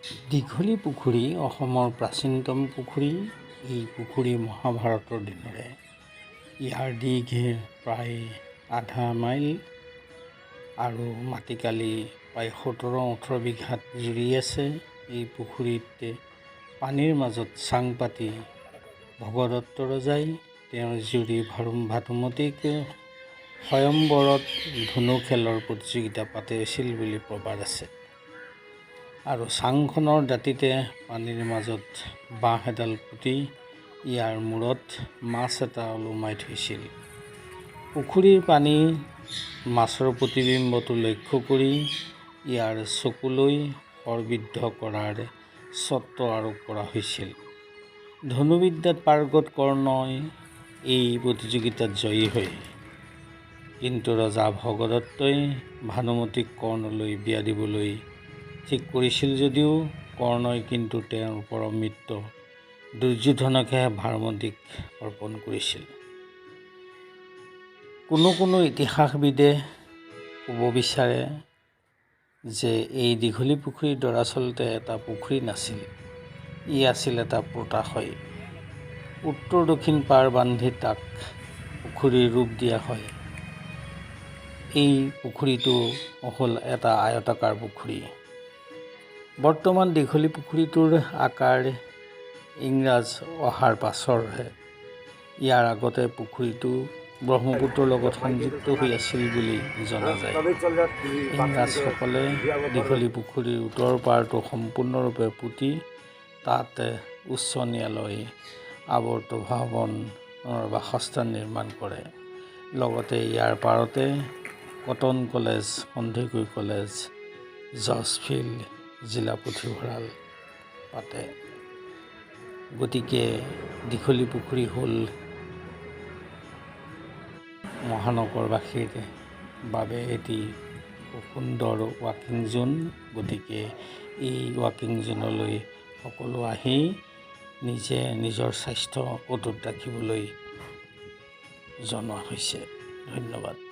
দীঘলী পুখুৰী অসমৰ প্ৰাচীনতম পুখুৰী। এই পুখুৰী মহাভাৰতৰ দিনৰে। ইয়াৰ দীৰ্ঘ প্ৰায় আধা মাইল আৰু মাটিকালি প্ৰায় 17-18 বিঘাত জুৰি আছে। এই পুখুৰীত পানীৰ মাজত চাং পাতি ভগদত্ত ৰজাই তেওঁৰ জীয়ৰী ভানুমতীক স্বয়ম্বৰত ধনু খেলৰ প্ৰতিযোগিতা পাতিছিল বুলি প্ৰবাদ আছে। আৰু চাংখনৰ দাঁতিতে পানীৰ মাজত বাঁহ এডাল পুতি ইয়াৰ মূৰত মাছ এটা ওলোমাই থৈছিল। পুখুৰীৰ পানী মাছৰ প্ৰতিবিম্বটো লক্ষ্য কৰি ইয়াৰ চকুলৈ শৰবিদ্ধ কৰাৰ চৰ্ত আৰোপ কৰা হৈছিল। ধনুবিদ্যাত পাৰ্গত কৰ্ণই এই প্ৰতিযোগিতাত জয়ী হয়। কিন্তু ৰজা ভগদত্তই ভানুমতীক কৰ্ণলৈ বিয়া দিবলৈ ঠিক কৰিছিল যদিও কৰ্ণই কিন্তু তেওঁৰ পৰম মিত্ৰ দুৰ্যোধনকহে ভানুমতীক অৰ্পণ কৰিছিল। কোনো ইতিহাসবিদে ক'ব বিচাৰে যে এই দীঘলী পুখুৰীৰ দৰাচলতে এটা পুখুৰী নাছিল, ই আছিল এটা পোতাশয়। উত্তৰ দক্ষিণ পাৰ বান্ধি তাক পুখুৰীৰ ৰূপ দিয়া হয়। এই পুখুৰীটো হ'ল এটা আয়তাকাৰ পুখুৰী। বৰ্তমান দীঘলী পুখুৰীটোৰ আকাৰ ইংৰাজ অহাৰ পাছৰহে। ইয়াৰ আগতে পুখুৰীটো ব্ৰহ্মপুত্ৰৰ লগত সংযুক্ত হৈ আছিল বুলি জনা যায়। ইংৰাজসকলে দীঘলী পুখুৰীৰ উত্তৰ পাৰটো সম্পূৰ্ণৰূপে পুতি তাত উচ্চ ন্যায়ালয়, আৱৰ্ত ভৱনৰ বাসস্থান নিৰ্মাণ কৰে। লগতে ইয়াৰ পাৰতে Cotton college, Handique college, Judges Field, জিলা পুথিভঁৰাল পাতে। গতিকে দীঘলী পুখুৰী হ'ল মহানগৰবাসীৰ বাবে এটি সুন্দৰ ৱাকিং জোন। গতিকে এই ৱাকিং জোনলৈ সকলো আহি নিজে নিজৰ স্বাস্থ্য অটুট ৰাখিবলৈ জনোৱা হৈছে। ধন্যবাদ।